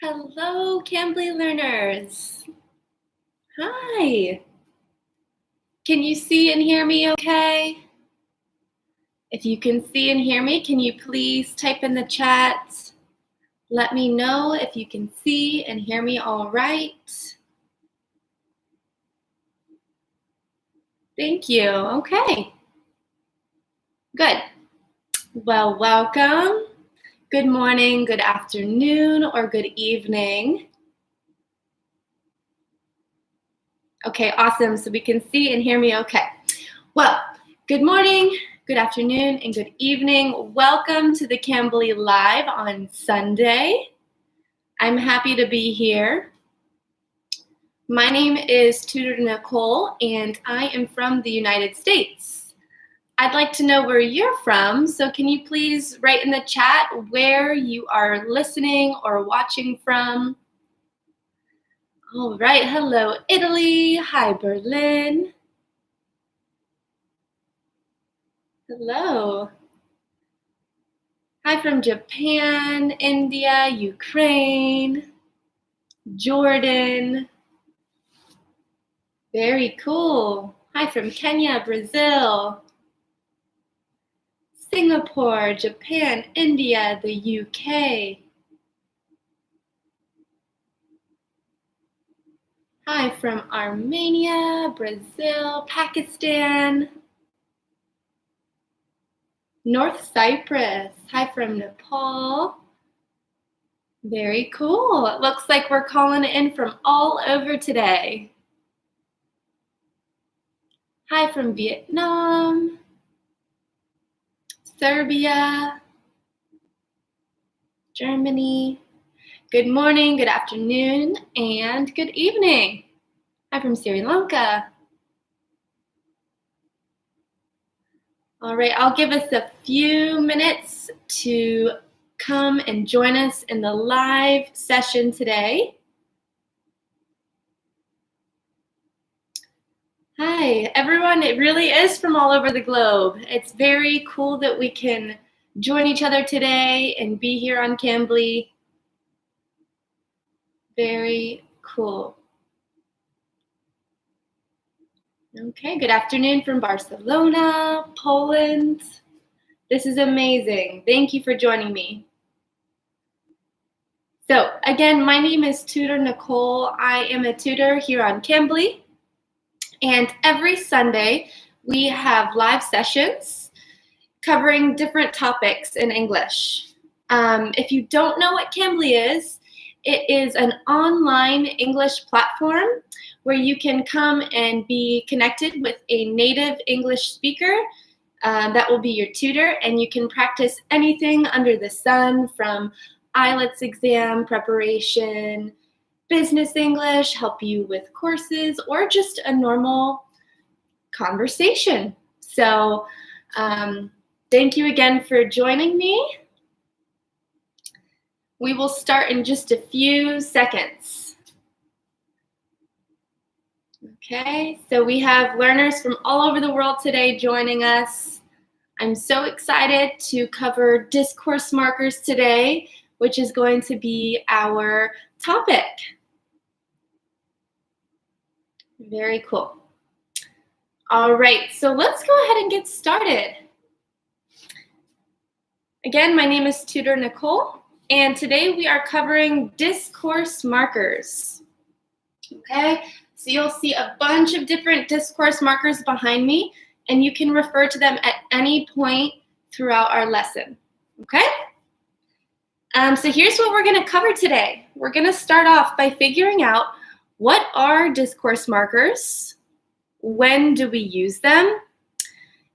Hello, Cambly learners. Hi. Can you see and hear me okay? If you can see and hear me, can you please type in the chat? Let me know if you can see and hear me all right. Thank you. Okay. Good. Well, welcome. Good morning, good afternoon, or good evening. Okay, awesome. So we can see and hear me okay. Well, good morning, good afternoon, and good evening. Welcome to the Cambly Live on Sunday. I'm happy to be here. My name is Tutor Nicole, and I am from the United States. I'd like to know where you're from, so can you please write in the chat where you are listening or watching from? All right, hello, Italy. Hi, Berlin. Hello. Hi from Japan, India, Ukraine, Jordan. Very cool. Hi from Kenya, Brazil, Singapore, Japan, India, the UK. Hi from Armenia, Brazil, Pakistan, North Cyprus. Hi from Nepal. Very cool. It looks like we're calling in from all over today. Hi from Vietnam, Serbia, Germany. Good morning, good afternoon, and good evening. I'm from Sri Lanka. All right, I'll give us a few minutes to come and join us in the live session today. Hi, everyone. It really is from all over the globe. It's very cool that we can join each other today and be here on Cambly. Very cool. Okay, good afternoon from Barcelona, Poland. This is amazing. Thank you for joining me. So again, my name is Tutor Nicole. I am a tutor here on Cambly. And every Sunday, we have live sessions covering different topics in English. If you don't know what Cambly is, it is an online English platform where you can come and be connected with a native English speaker that will be your tutor, and you can practice anything under the sun, from IELTS exam preparation, business English, help you with courses, or just a normal conversation. So thank you again for joining me. We will start in just a few seconds. Okay, so we have learners from all over the world today joining us. I'm so excited to cover discourse markers today, which is going to be our topic. Very cool. All right, so let's go ahead and get started. Again, my name is Tutor Nicole, and today we are covering discourse markers. Okay, so you'll see a bunch of different discourse markers behind me, and you can refer to them at any point throughout our lesson. Okay? So here's what we're going to cover today. We're going to start off by figuring out what are discourse markers, when do we use them,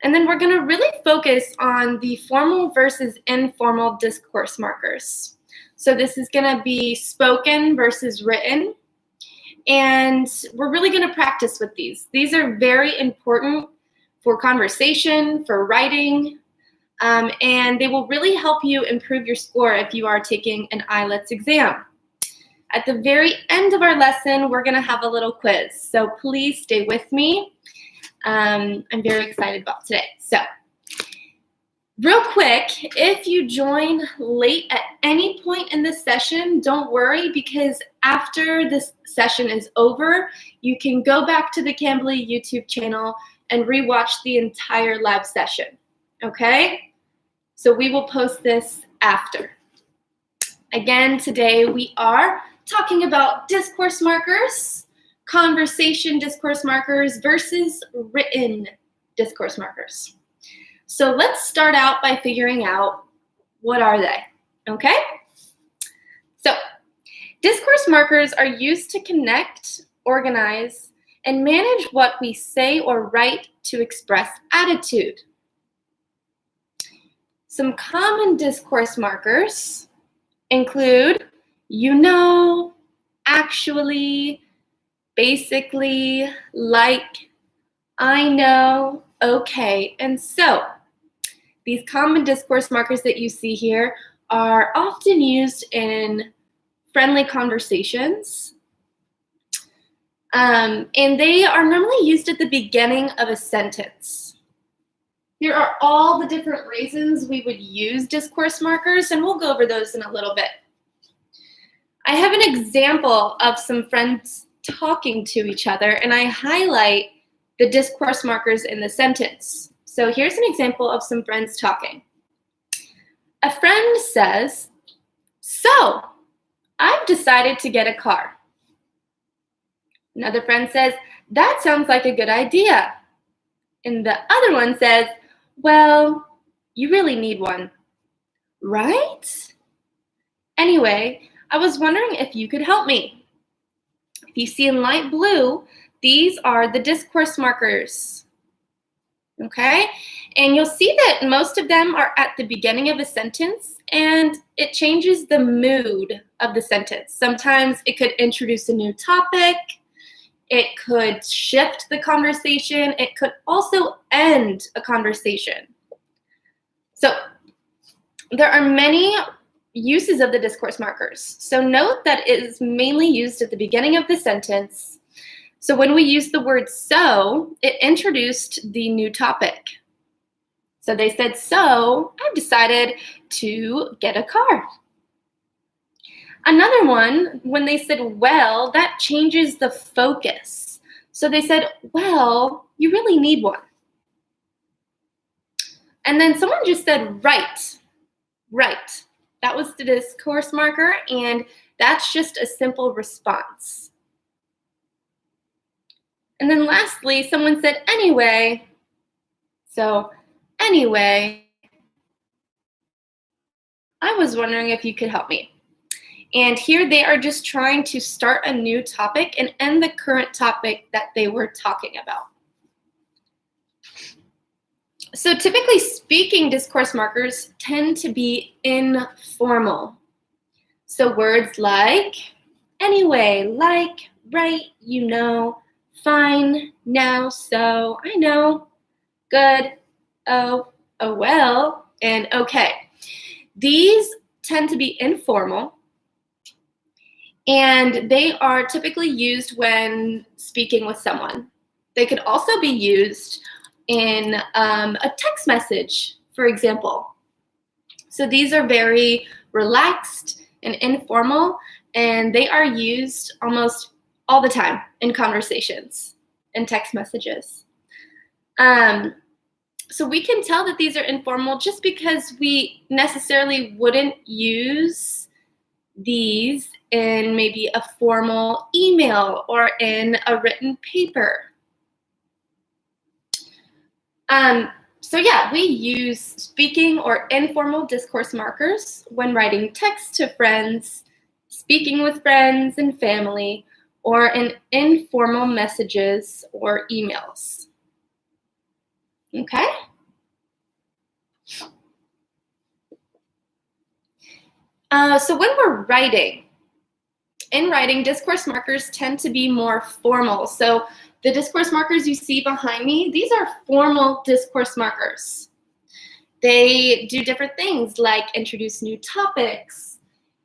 and then we're going to really focus on the formal versus informal discourse markers. So this is going to be spoken versus written, and we're really going to practice with these. These are very important for conversation, for writing, and they will really help you improve your score if you are taking an IELTS exam. At the very end of our lesson, we're going to have a little quiz, so please stay with me. I'm very excited about today. So Real quick, if you join late at any point in this session, don't worry, because after this session is over, you can go back to the Cambly YouTube channel and rewatch the entire live session, okay? So we will post this after. Again, today we are talking about discourse markers, conversation discourse markers versus written discourse markers. So let's start out by figuring out what are they, okay? So discourse markers are used to connect, organize, and manage what we say or write to express attitude. Some common discourse markers include you know, actually, basically, like, I know, okay, and so. These common discourse markers that you see here are often used in friendly conversations. And they are normally used at the beginning of a sentence. Here are all the different reasons we would use discourse markers, and we'll go over those in a little bit. I have an example of some friends talking to each other, and I highlight the discourse markers in the sentence. So here's an example of some friends talking. A friend says, "So, I've decided to get a car." Another friend says, "That sounds like a good idea." And the other one says, "Well, you really need one, right? Anyway, I was wondering if you could help me." If you see in light blue, these are the discourse markers. Okay, and you'll see that most of them are at the beginning of a sentence, and it changes the mood of the sentence. Sometimes it could introduce a new topic, it could shift the conversation, it could also end a conversation. So there are many uses of the discourse markers. So note that it is mainly used at the beginning of the sentence. So when we use the word so, it introduced the new topic. So they said, "So I've decided to get a car." Another one, when they said "well," that changes the focus. So they said, "Well, you really need one." And then someone just said "right," right. That was the discourse marker, and that's just a simple response. And then lastly, someone said "anyway." So anyway, I was wondering if you could help me. And here they are just trying to start a new topic and end the current topic that they were talking about. So typically speaking, discourse markers tend to be informal. So words like anyway, like, right, you know, fine, now, so, I know, good, oh well, and okay. These tend to be informal, and they are typically used when speaking with someone. They could also be used in a text message, for example. So these are very relaxed and informal, and they are used almost all the time in conversations and text messages. So we can tell that these are informal just because we necessarily wouldn't use these in maybe a formal email or in a written paper. So yeah, we use speaking or informal discourse markers when writing text to friends, speaking with friends and family, or in informal messages or emails. Okay? So when we're writing, in writing, discourse markers tend to be more formal. So the discourse markers you see behind me, these are formal discourse markers. They do different things like introduce new topics.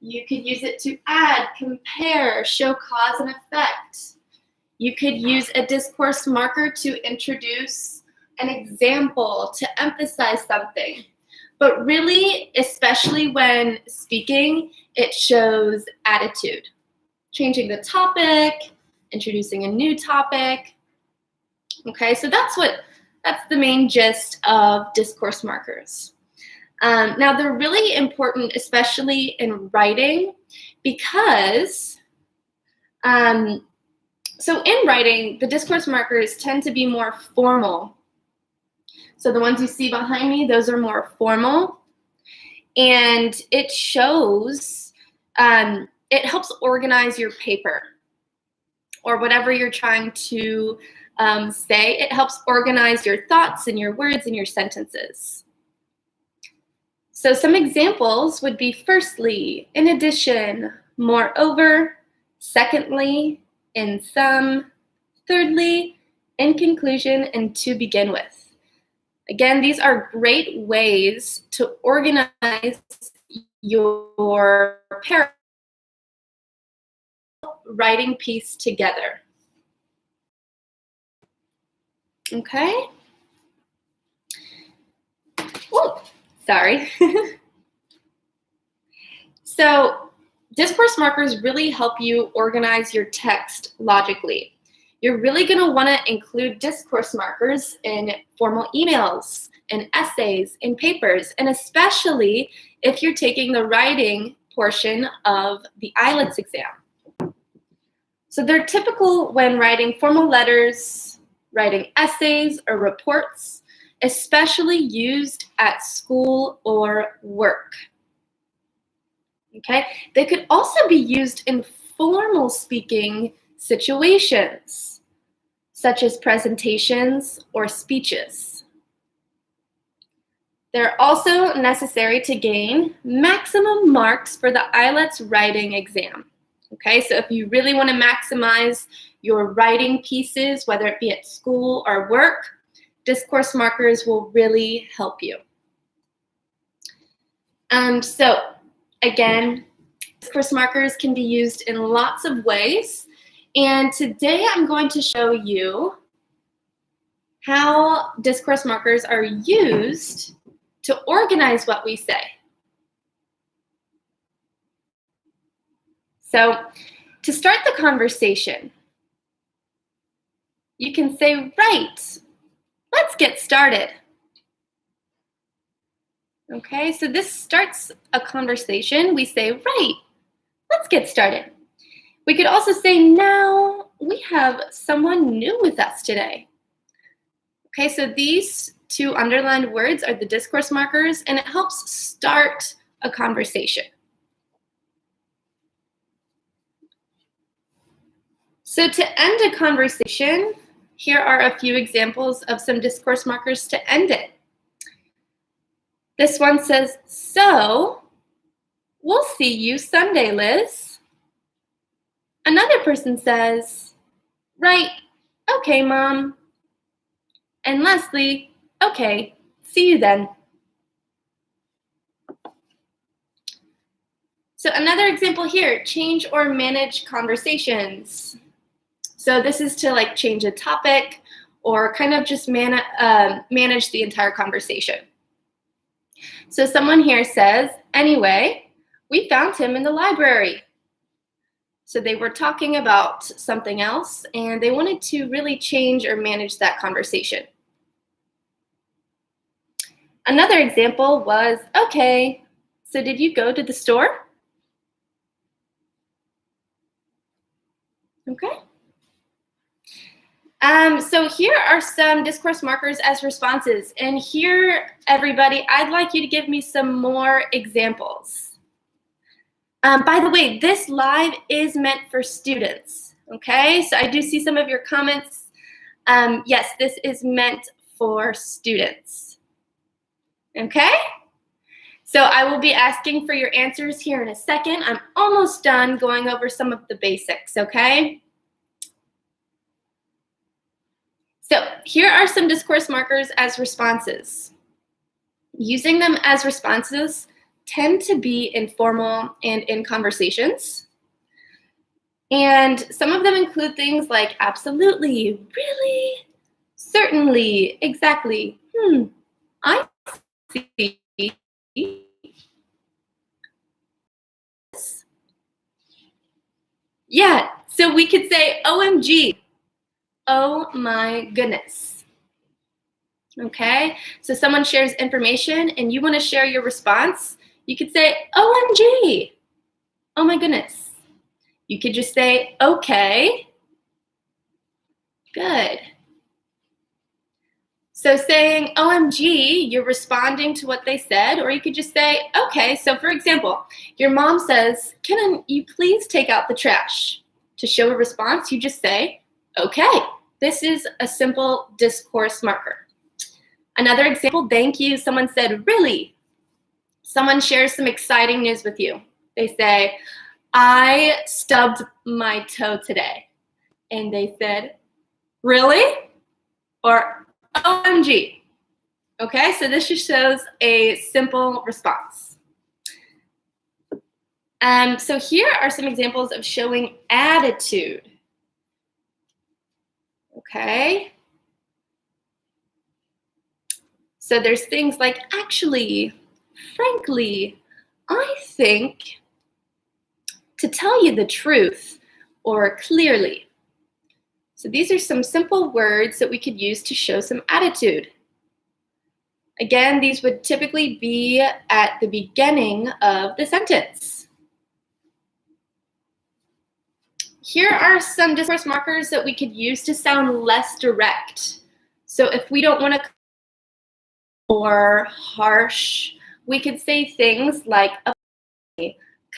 You could use it to add, compare, show cause and effect. You could use a discourse marker to introduce an example, to emphasize something. But really, especially when speaking, it shows attitude. Changing the topic, introducing a new topic. Okay, so that's the main gist of discourse markers. Now, they're really important, especially in writing, because so in writing, the discourse markers tend to be more formal. So the ones you see behind me, those are more formal. And it shows, it helps organize your paper or whatever you're trying to say. It helps organize your thoughts and your words and your sentences. So some examples would be firstly, in addition, moreover, secondly, in sum, thirdly, in conclusion, and to begin with. Again, these are great ways to organize your writing piece together. Okay? Whoa, sorry. So, discourse markers really help you organize your text logically. You're really going to want to include discourse markers in formal emails, in essays, in papers, and especially if you're taking the writing portion of the IELTS exam. So they're typical when writing formal letters, writing essays or reports, especially used at school or work. Okay? They could also be used in formal speaking situations, such as presentations or speeches. They're also necessary to gain maximum marks for the IELTS writing exam. Okay, so if you really want to maximize your writing pieces, whether it be at school or work, discourse markers will really help you. So again, discourse markers can be used in lots of ways. And today I'm going to show you how discourse markers are used to organize what we say. So to start the conversation, you can say, right, let's get started. Okay, so this starts a conversation. We say, right, let's get started. We could also say, now we have someone new with us today. Okay, so these two underlined words are the discourse markers, and it helps start a conversation. So to end a conversation, here are a few examples of some discourse markers to end it. This one says, so, we'll see you Sunday, Liz. Another person says, right, okay, Mom. And lastly, okay, see you then. So another example here, change or manage conversations. So this is to like change a topic or kind of just manage the entire conversation. So someone here says, anyway, we found him in the library. So they were talking about something else and they wanted to really change or manage that conversation. Another example was, okay, so did you go to the store? Okay. So here are some discourse markers as responses. And here, everybody, I'd like you to give me some more examples. By the way, this live is meant for students, okay? So I do see some of your comments. Yes, this is meant for students, okay? So I will be asking for your answers here in a second. I'm almost done going over some of the basics, okay? So here are some discourse markers as responses. Using them as responses tend to be informal and in conversations. And some of them include things like absolutely, really, certainly, exactly, I see, Yeah, so we could say OMG. Oh my goodness. Okay, so someone shares information and you want to share your response, you could say OMG. Oh my goodness. You could just say okay. Good. So saying OMG, you're responding to what they said, or you could just say, okay. So for example, your mom says, can you please take out the trash? To show a response, you just say, okay. This is a simple discourse marker. Another example, thank you. Someone said, really? Someone shares some exciting news with you. They say, I stubbed my toe today. And they said, really? Or OMG. Okay, so this just shows a simple response. So here are some examples of showing attitude. Okay. So there's things like actually, frankly, I think, to tell you the truth, or clearly. So these are some simple words that we could use to show some attitude. Again, these would typically be at the beginning of the sentence. Here are some discourse markers that we could use to sound less direct. So if we don't want to or harsh, we could say things like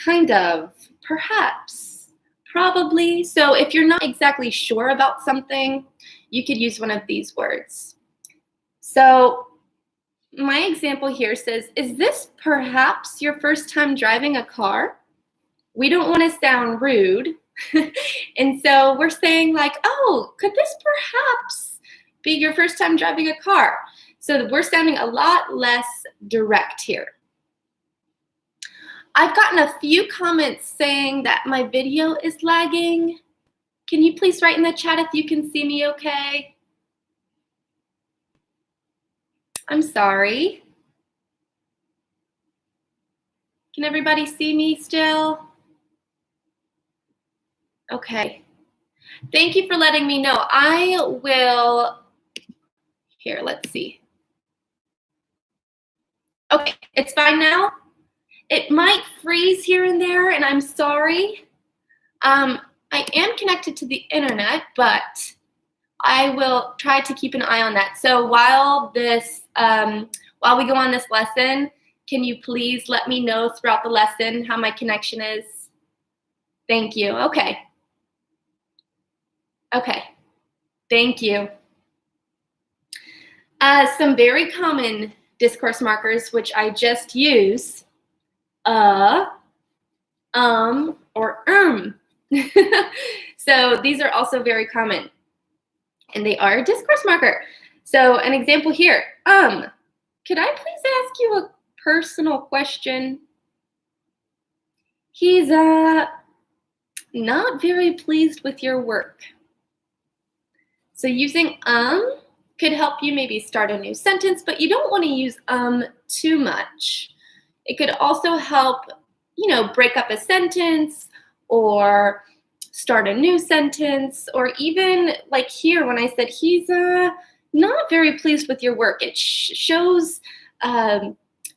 kind of, perhaps, probably. So if you're not exactly sure about something, you could use one of these words. So my example here says, is this perhaps your first time driving a car? We don't want to sound rude. And so we're saying like, oh, could this perhaps be your first time driving a car? So we're sounding a lot less direct here. I've gotten a few comments saying that my video is lagging. Can you please write in the chat if you can see me okay? I'm sorry. Can everybody see me still? Okay. Thank you for letting me know. I will, here, let's see. Okay, it's fine now. It might freeze here and there, and I'm sorry. I am connected to the internet, but I will try to keep an eye on that. So while this, while we go on this lesson, can you please let me know throughout the lesson how my connection is? Thank you. Okay. Okay. Thank you. Some very common discourse markers, which I just use, or So these are also very common, and they are a discourse marker. So an example here, could I please ask you a personal question? He's not very pleased with your work. So using could help you maybe start a new sentence, but you don't want to use too much. It could also help, you know, break up a sentence or start a new sentence, or even like here when I said he's not very pleased with your work. It shows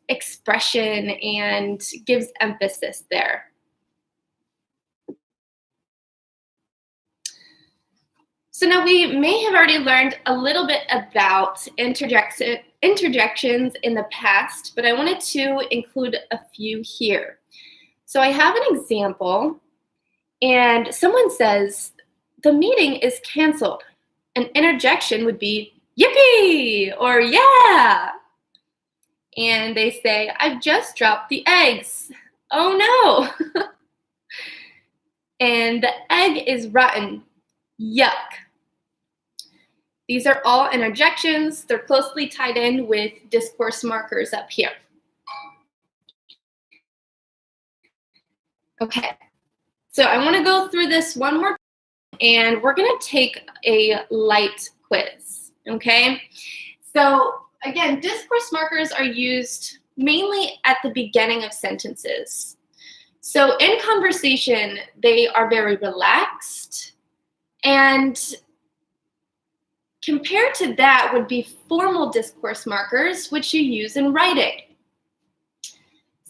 expression and gives emphasis there. So now we may have already learned a little bit about interjections in the past, but I wanted to include a few here. So I have an example, and someone says, the meeting is canceled. An interjection would be, yippee, or yeah. And they say, I've just dropped the eggs. Oh no. And the egg is rotten. Yuck. These are all interjections. They're closely tied in with discourse markers up here. Okay, so I want to go through this one more time, and we're going to take a light quiz, okay? So again, discourse markers are used mainly at the beginning of sentences. So in conversation, they are very relaxed, and compared to that would be formal discourse markers, which you use in writing.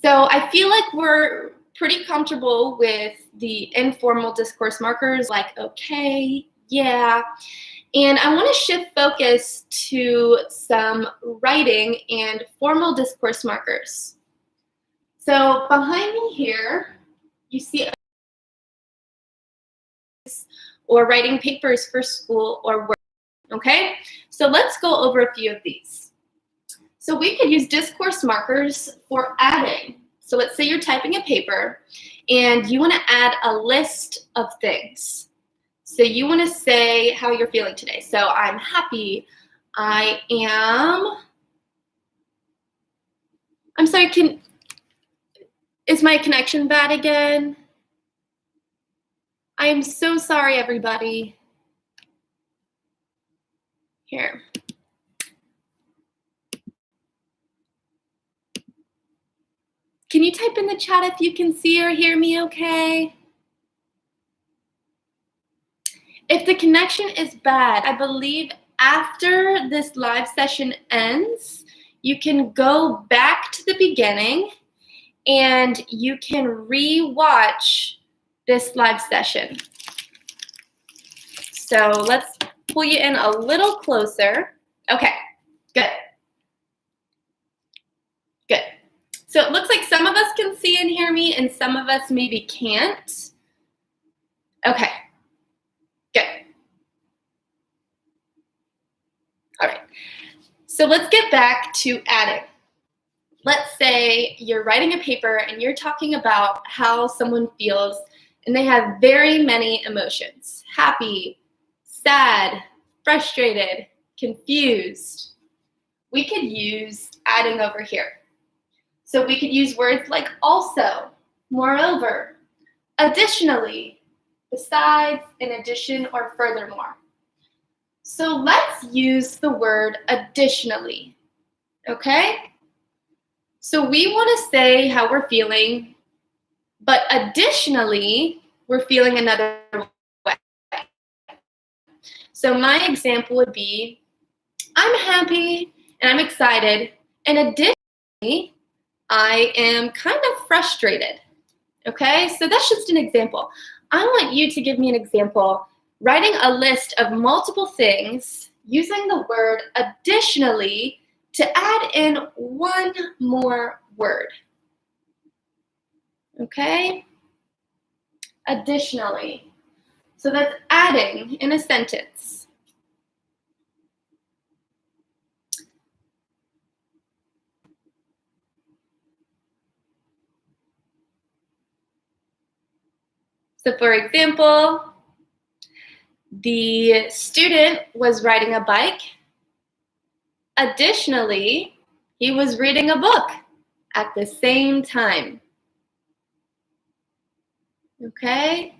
So I feel like we're pretty comfortable with the informal discourse markers like okay, yeah. And I want to shift focus to some writing and formal discourse markers. So behind me here, you see or writing papers for school or work, okay? So let's go over a few of these. So we could use discourse markers for adding. So let's say you're typing a paper and you want to add a list of things. So you want to say how you're feeling today. So I'm happy. I'm sorry, is my connection bad again? I am so sorry, everybody. Here. Can you type in the chat if you can see or hear me okay? If the connection is bad, I believe after this live session ends, you can go back to the beginning and you can re-watch this live session. So let's pull you in a little closer. Okay, good. Good. So it looks like some of us can see and hear me and some of us maybe can't. Okay, good. All right, so let's get back to adding. Let's say you're writing a paper and you're talking about how someone feels and they have very many emotions: happy, sad, frustrated, confused. We could use adding over here. So we could use words like also, moreover, additionally, besides, in addition, or furthermore. So let's use the word additionally, okay? So we want to say how we're feeling, but additionally, we're feeling another way. So my example would be, I'm happy and I'm excited, and additionally, I am kind of frustrated, okay? So that's just an example. I want you to give me an example, writing a list of multiple things, using the word additionally to add in one more word, okay? Additionally. So that's adding in a sentence. So for example, the student was riding a bike. Additionally, he was reading a book at the same time. Okay?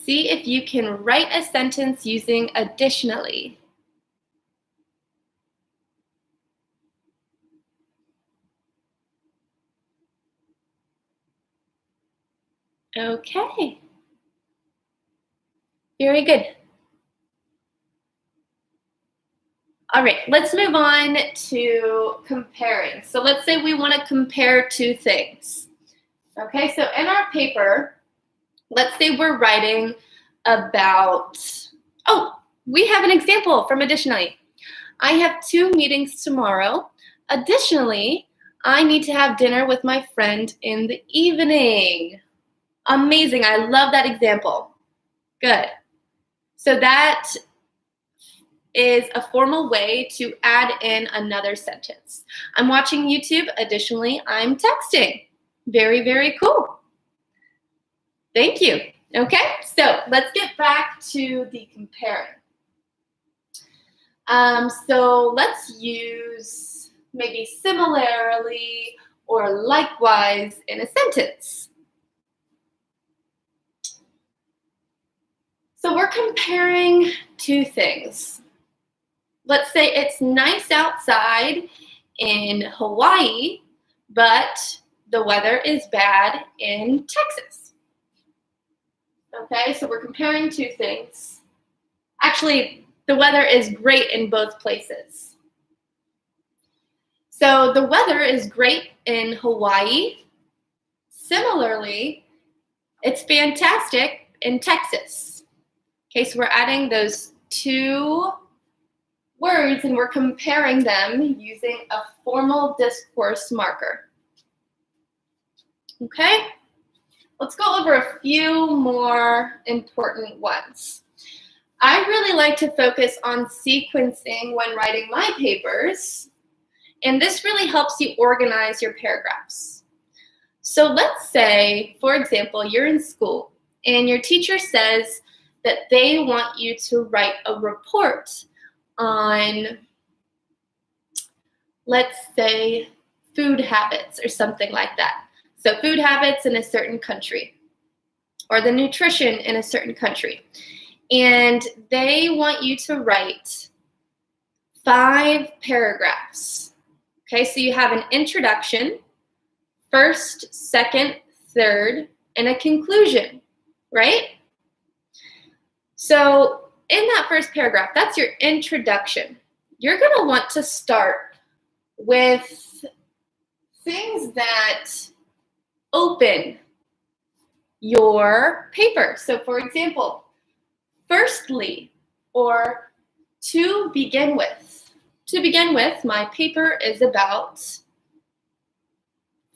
See if you can write a sentence using additionally. Okay. Very good. All right, let's move on to comparing. So let's say we want to compare two things. Okay, so in our paper, let's say we're writing about, oh, we have an example from additionally. I have 2 meetings tomorrow. Additionally, I need to have dinner with my friend in the evening. Amazing, I love that example. Good. So that is a formal way to add in another sentence. I'm watching YouTube. Additionally, I'm texting. Very, very cool. Thank you. Okay, so let's get back to the comparing. So let's use maybe similarly or likewise in a sentence. So we're comparing two things. let's say it's nice outside in Hawaii, but the weather is bad in Texas. Okay, so we're comparing two things. Actually, the weather is great in both places. So the weather is great in Hawaii. Similarly, it's fantastic in Texas. Okay, so we're adding those two words and we're comparing them using a formal discourse marker. Okay, let's go over a few more important ones. I really like to focus on sequencing when writing my papers, and this really helps you organize your paragraphs. So let's say, for example, you're in school and your teacher says that they want you to write a report on, let's say, food habits or something like that. So food habits in a certain country or the nutrition in a certain country. And they want you to write 5 paragraphs. Okay, so you have an introduction, first, second, third, and a conclusion, right? So in that first paragraph, that's your introduction. You're going to want to start with things that open your paper. So for example, firstly, or to begin with. To begin with, my paper is about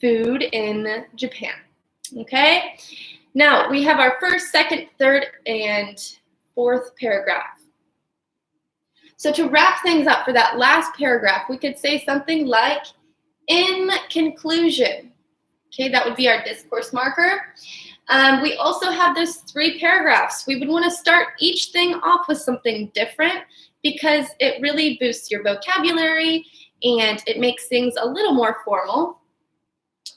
food in Japan. Okay? Now, we have our first, second, third, and fourth paragraph. So to wrap things up for that last paragraph, we could say something like, in conclusion. Okay, that would be our discourse marker. We also have those 3 paragraphs. We would want to start each thing off with something different because it really boosts your vocabulary and it makes things a little more formal.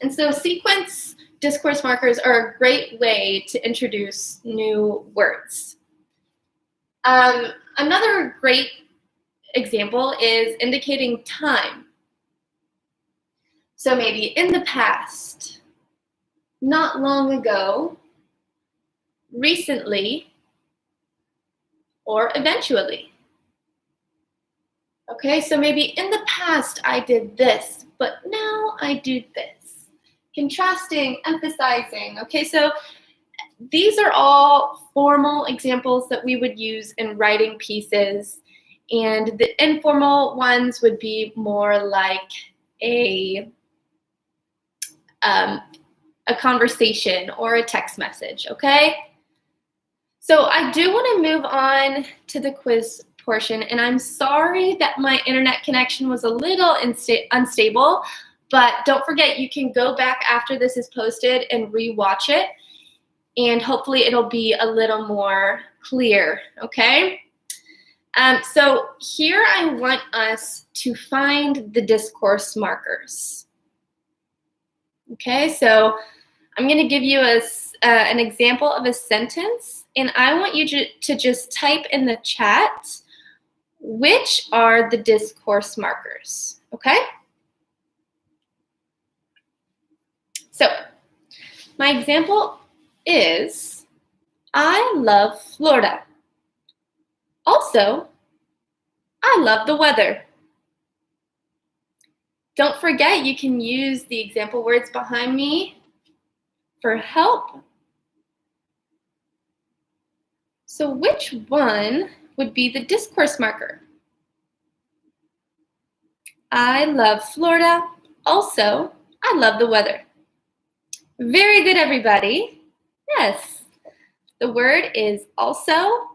And so sequence discourse markers are a great way to introduce new words. Another great example is indicating time. So maybe in the past, not long ago, recently, or eventually. Okay, so maybe in the past I did this, but now I do this. Contrasting, emphasizing. Okay, so these are all formal examples that we would use in writing pieces, and the informal ones would be more like a conversation or a text message, okay? So I do want to move on to the quiz portion, and I'm sorry that my internet connection was a little unstable, but don't forget you can go back after this is posted and re-watch it, and hopefully it'll be a little more clear, okay? So here I want us to find the discourse markers. Okay, so I'm going to give you an example of a sentence, and I want you to just type in the chat which are the discourse markers, okay? So my example is, I love Florida. Also, I love the weather. Don't forget, you can use the example words behind me for help. So which one would be the discourse marker? I love Florida. Also, I love the weather. Very good, everybody. Yes, the word is also,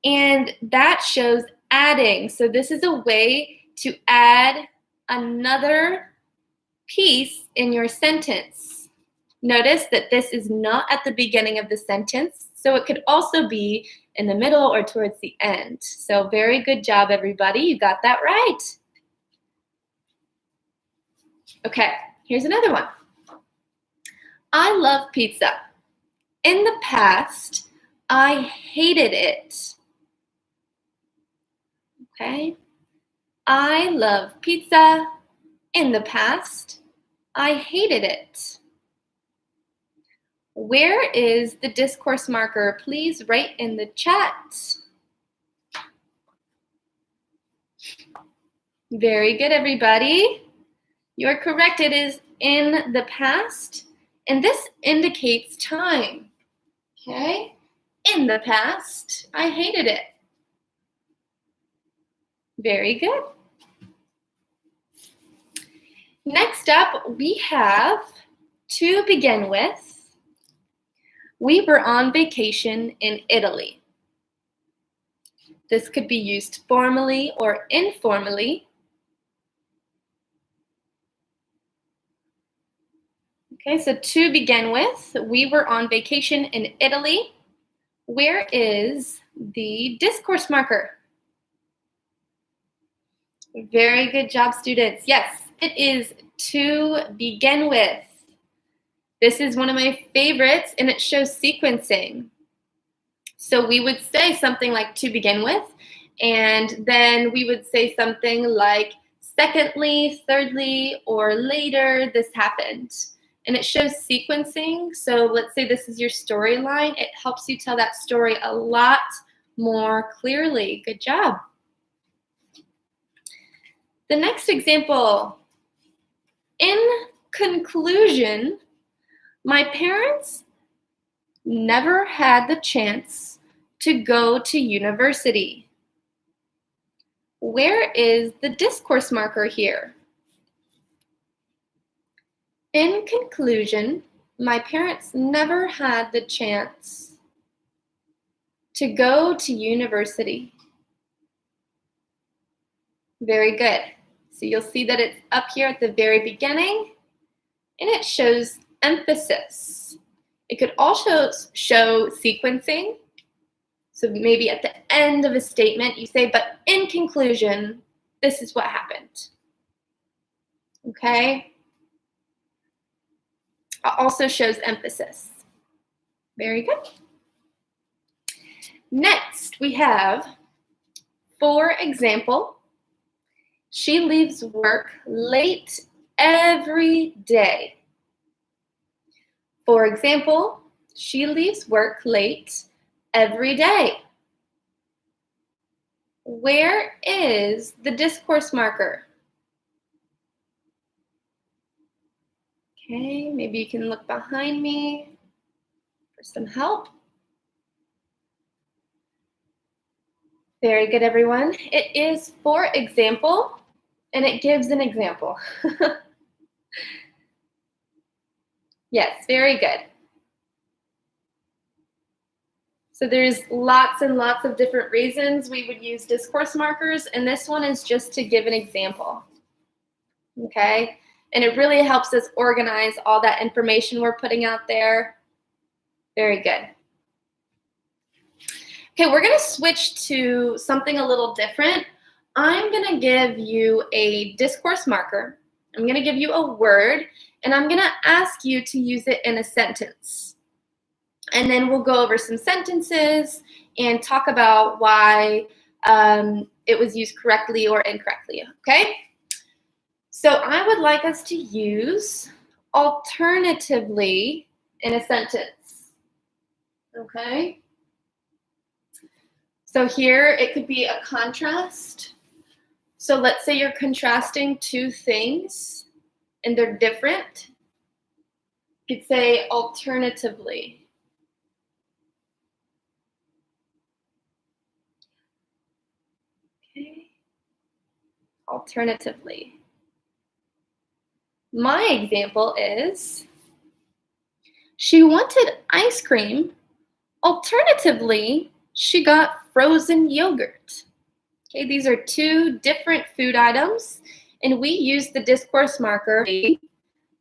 and that shows adding. So this is a way to add another piece in your sentence. Notice that this is not at the beginning of the sentence, so it could also be in the middle or towards the end. So very good job, everybody. You got that right. Okay, here's another one. I love pizza. In the past, I hated it. Okay, I love pizza. In the past, I hated it. Where is the discourse marker? Please write in the chat. Very good, everybody. You're correct. It is in the past, and this indicates time. Okay? In the past, I hated it. Very good. Next up, we have to begin with. We were on vacation in Italy. This could be used formally or informally. Okay, so to begin with, we were on vacation in Italy. Where is the discourse marker? Very good job, students. Yes, it is to begin with. This is one of my favorites, and it shows sequencing. So we would say something like to begin with, and then we would say something like secondly, thirdly, or later this happened. And it shows sequencing. So let's say this is your storyline. It helps you tell that story a lot more clearly. Good job. The next example. In conclusion, my parents never had the chance to go to university. Where is the discourse marker here? In conclusion, my parents never had the chance to go to university. Very good. So you'll see that it's up here at the very beginning, and it shows emphasis. It could also show sequencing. So maybe at the end of a statement, you say, but in conclusion, this is what happened. Okay? It also shows emphasis. Very good. Next, we have, for example, she leaves work late every day. For example, she leaves work late every day. Where is the discourse marker? Okay, maybe you can look behind me for some help. Very good, everyone. It is for example, and it gives an example. Yes, very good. So there's lots and lots of different reasons we would use discourse markers, and this one is just to give an example. Okay? And it really helps us organize all that information we're putting out there. Very good. Okay, we're going to switch to something a little different. I'm going to give you a discourse marker. I'm going to give you a word, and I'm going to ask you to use it in a sentence. And then we'll go over some sentences and talk about why it was used correctly or incorrectly, okay? So I would like us to use alternatively in a sentence, okay? So here it could be a contrast. So let's say you're contrasting two things and they're different. You could say alternatively. Okay. Alternatively. My example is, she wanted ice cream. Alternatively, she got frozen yogurt. Okay, these are two different food items, and we use the discourse marker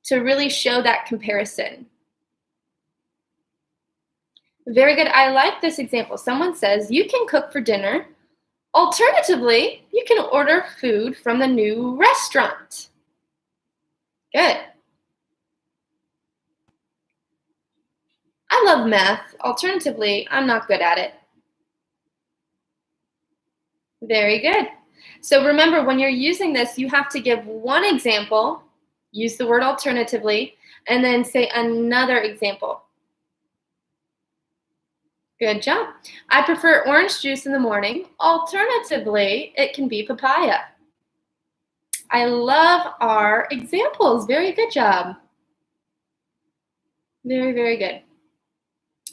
to really show that comparison. Very good. I like this example. Someone says, you can cook for dinner. Alternatively, you can order food from the new restaurant. Good. I love math. Alternatively, I'm not good at it. Very good. So remember, when you're using this, you have to give one example, use the word alternatively, and then say another example. Good job. I prefer orange juice in the morning. Alternatively, it can be papaya. I love our examples. Very good job. Very, very good.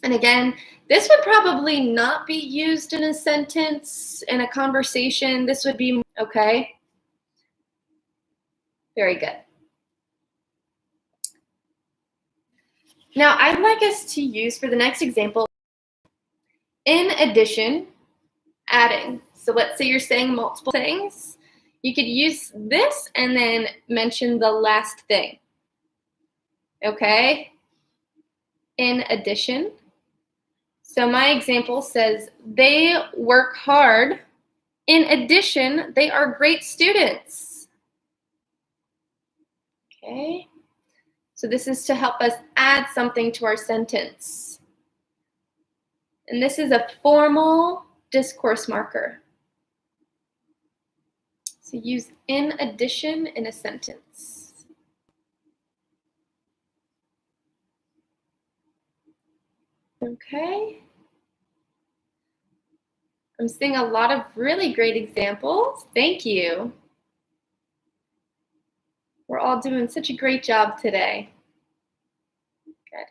And again, this would probably not be used in a sentence, in a conversation. This would be, okay? Very good. Now, I'd like us to use for the next example, in addition, adding. So let's say you're saying multiple things. You could use this and then mention the last thing. Okay? In addition. So my example says, they work hard. In addition, they are great students. Okay? So this is to help us add something to our sentence. And this is a formal discourse marker. So use in addition in a sentence. Okay. I'm seeing a lot of really great examples. Thank you. We're all doing such a great job today. Good.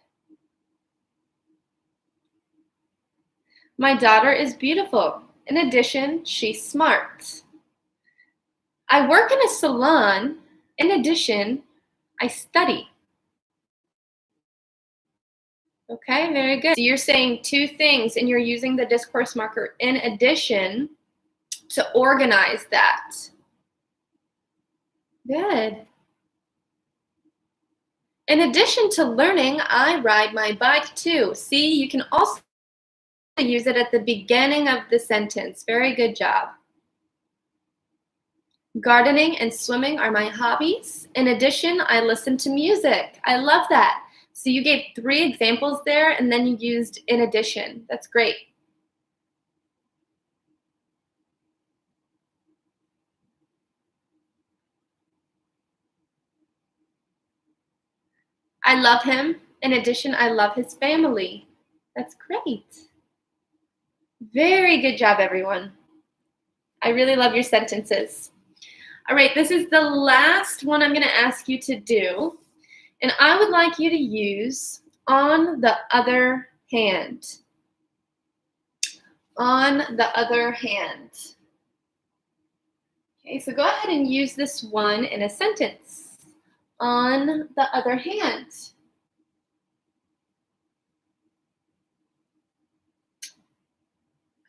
My daughter is beautiful. In addition, she's smart. I work in a salon. In addition, I study. Okay, very good. So you're saying two things and you're using the discourse marker in addition to organize that. Good. In addition to learning, I ride my bike too. See, you can also use it at the beginning of the sentence. Very good job. Gardening and swimming are my hobbies. In addition, I listen to music. I love that. So you gave 3 examples there, and then you used in addition. That's great. I love him. In addition, I love his family. That's great. Very good job, everyone. I really love your sentences. All right, this is the last one I'm going to ask you to do. And I would like you to use on the other hand. On the other hand. Okay, so go ahead and use this one in a sentence. On the other hand.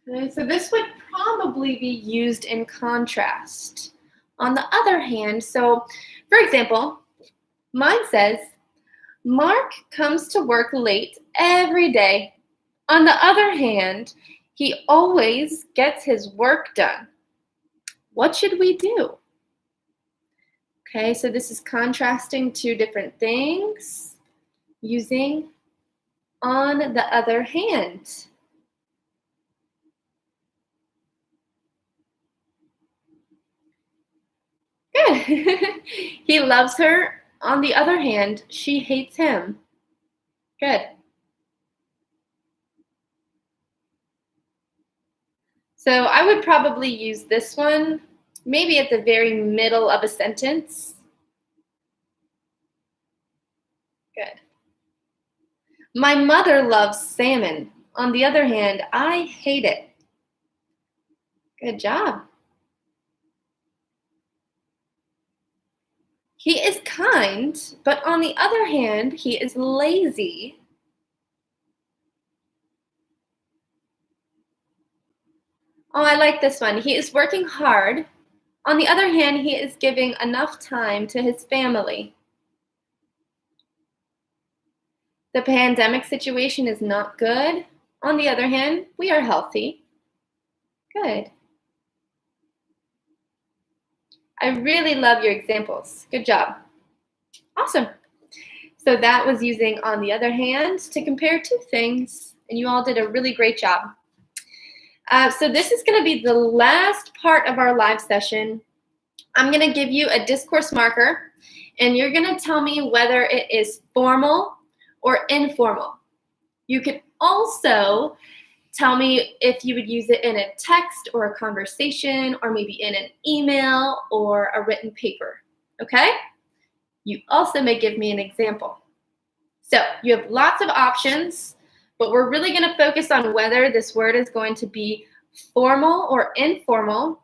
Okay, so this would probably be used in contrast. On the other hand, so for example, mine says, Mark comes to work late every day. On the other hand, he always gets his work done. What should we do? Okay, so this is contrasting 2 different things using on the other hand. Good. He loves her. On the other hand, she hates him. Good. So I would probably use this one maybe at the very middle of a sentence. Good. My mother loves salmon. On the other hand, I hate it. Good job. He is kind, but on the other hand, he is lazy. Oh, I like this one. He is working hard. On the other hand, he is giving enough time to his family. The pandemic situation is not good. On the other hand, we are healthy. Good. I really love your examples. Good job. Awesome. So that was using on the other hand to compare 2 things, and you all did a really great job. So this is going to be the last part of our live session. I'm going to give you a discourse marker, and you're going to tell me whether it is formal or informal. You can also tell me if you would use it in a text or a conversation, or maybe in an email or a written paper, okay? You also may give me an example. So you have lots of options, but we're really going to focus on whether this word is going to be formal or informal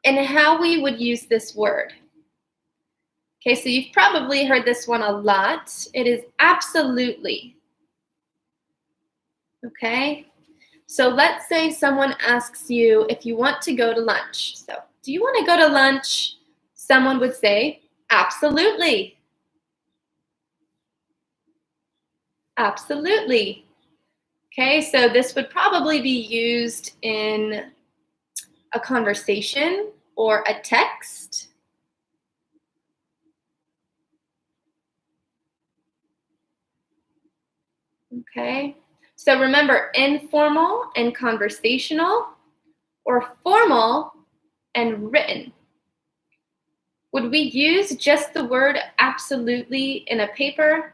and how we would use this word. Okay, so you've probably heard this one a lot. It is absolutely. Okay, so let's say someone asks you if you want to go to lunch. So, do you want to go to lunch? Someone would say, absolutely. Absolutely. Okay, so this would probably be used in a conversation or a text. Okay, so remember, informal and conversational, or formal and written. Would we use just the word absolutely in a paper?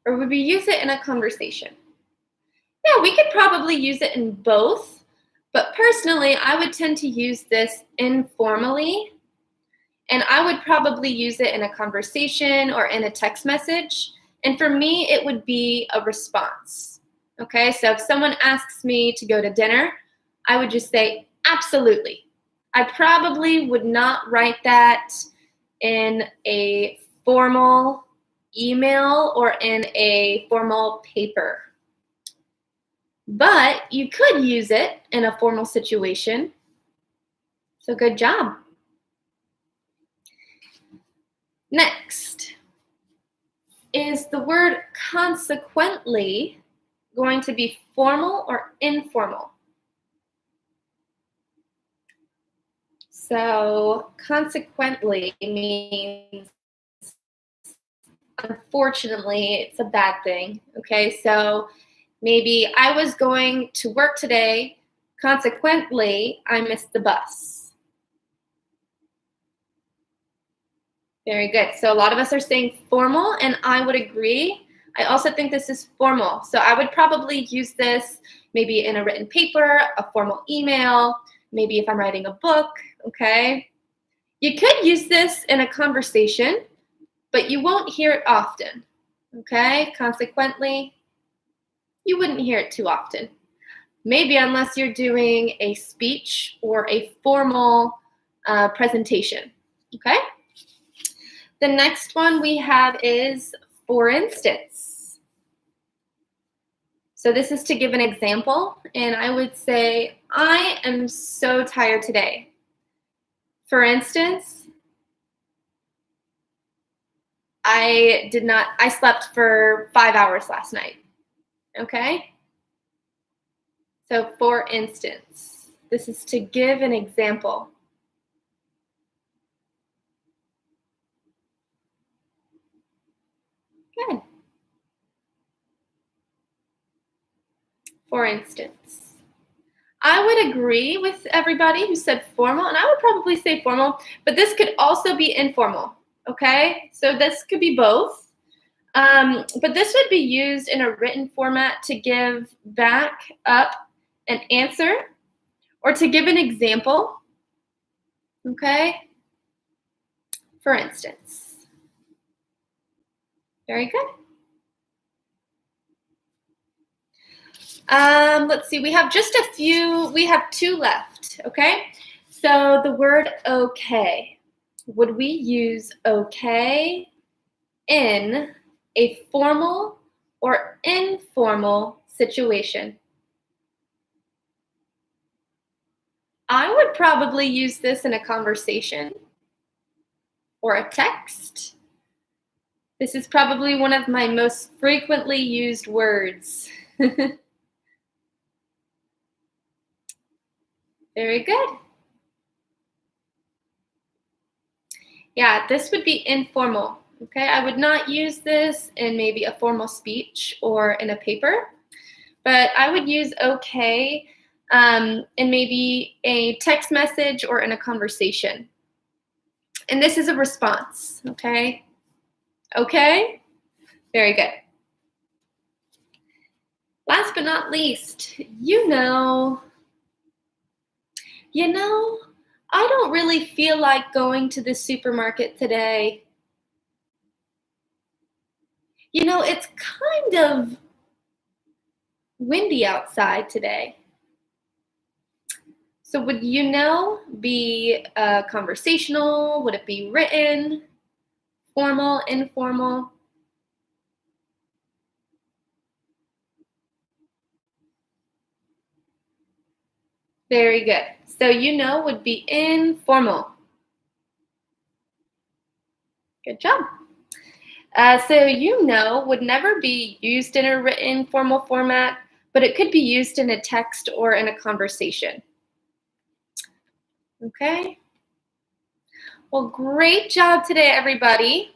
Or would we use it in a conversation? Yeah, we could probably use it in both, but personally, I would tend to use this informally, and I would probably use it in a conversation or in a text message. And for me, it would be a response. Okay, so if someone asks me to go to dinner, I would just say, absolutely. I probably would not write that in a formal email or in a formal paper. But you could use it in a formal situation. So good job. Next, is the word consequently going to be formal or informal? So consequently means, unfortunately, it's a bad thing. Okay, so maybe I was going to work today, consequently, I missed the bus. Very good. So a lot of us are saying formal, and I would agree. I also think this is formal. So I would probably use this maybe in a written paper, a formal email, maybe if I'm writing a book, okay? You could use this in a conversation, but you won't hear it often, okay? Consequently, you wouldn't hear it too often. Maybe unless you're doing a speech or a formal presentation, okay? The next one we have is for instance. So this is to give an example, and I would say, I am so tired today. For instance, I slept for 5 hours last night. Okay? So for instance, this is to give an example. Good. For instance, I would agree with everybody who said formal, and I would probably say formal, but this could also be informal, okay? So this could be both, but this would be used in a written format to give back up an answer or to give an example, okay? For instance. Very good. Let's see, we have two left, okay? So the word okay. Would we use okay in a formal or informal situation? I would probably use this in a conversation or a text. This is probably one of my most frequently used words. Very good. Yeah, this would be informal, okay? I would not use this in maybe a formal speech or in a paper, but I would use okay in maybe a text message or in a conversation. And this is a response, okay? Okay? Very good. Last but not least, you know, I don't really feel like going to the supermarket today. It's kind of windy outside today. So would be conversational? Would it be written? Formal, informal? Very good. So would be informal. Good job. So would never be used in a written formal format, but it could be used in a text or in a conversation. Okay. Well, great job today, everybody.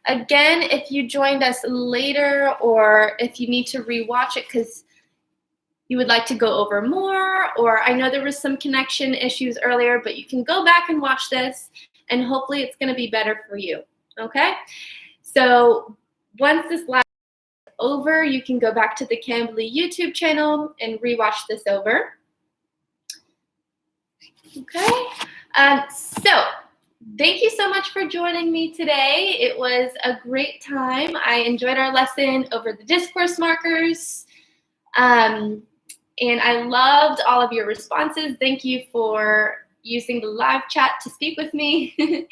Again, if you joined us later or if you need to rewatch it because you would like to go over more, or I know there was some connection issues earlier, but you can go back and watch this and hopefully it's going to be better for you. Okay? So once this live is over, you can go back to the Cambly YouTube channel and rewatch this over. Okay? So thank you so much for joining me today. It was a great time. I enjoyed our lesson over the discourse markers. And I loved all of your responses. Thank you for using the live chat to speak with me.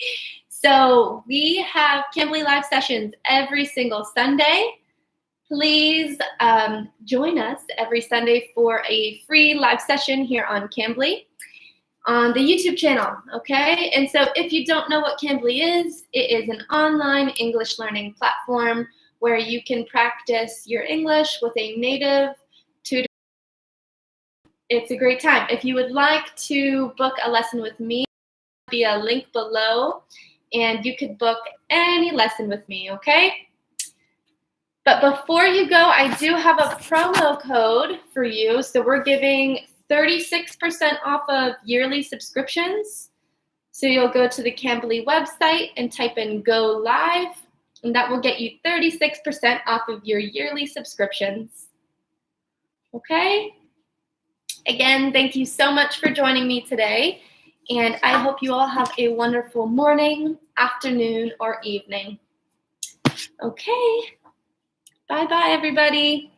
So we have Cambly live sessions every single Sunday. Please join us every Sunday for a free live session here on Cambly on the YouTube channel, okay? And so if you don't know what Cambly is, it is an online English learning platform where you can practice your English with a native tutor. It's a great time. If you would like to book a lesson with me, there'll be a link below, and you could book any lesson with me, okay? But before you go, I do have a promo code for you. So we're giving 36% off of yearly subscriptions. So you'll go to the Cambly website and type in Go Live, and that will get you 36% off of your yearly subscriptions. Okay? Again, thank you so much for joining me today, and I hope you all have a wonderful morning, afternoon, or evening. Okay. Bye-bye, everybody.